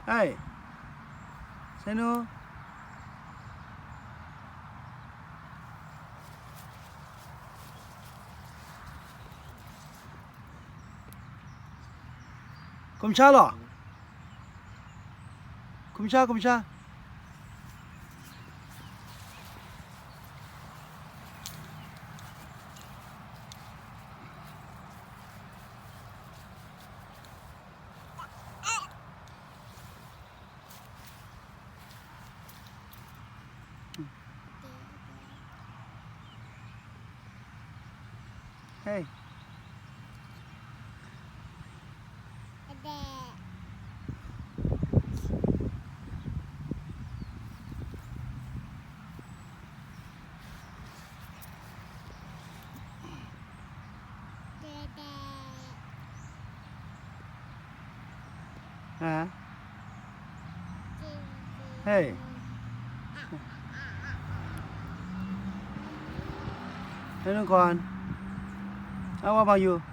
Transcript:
Hey, say no. Kumsalo. Kumsha. Hey. Hả? Hey. Thế nó còn. How about you?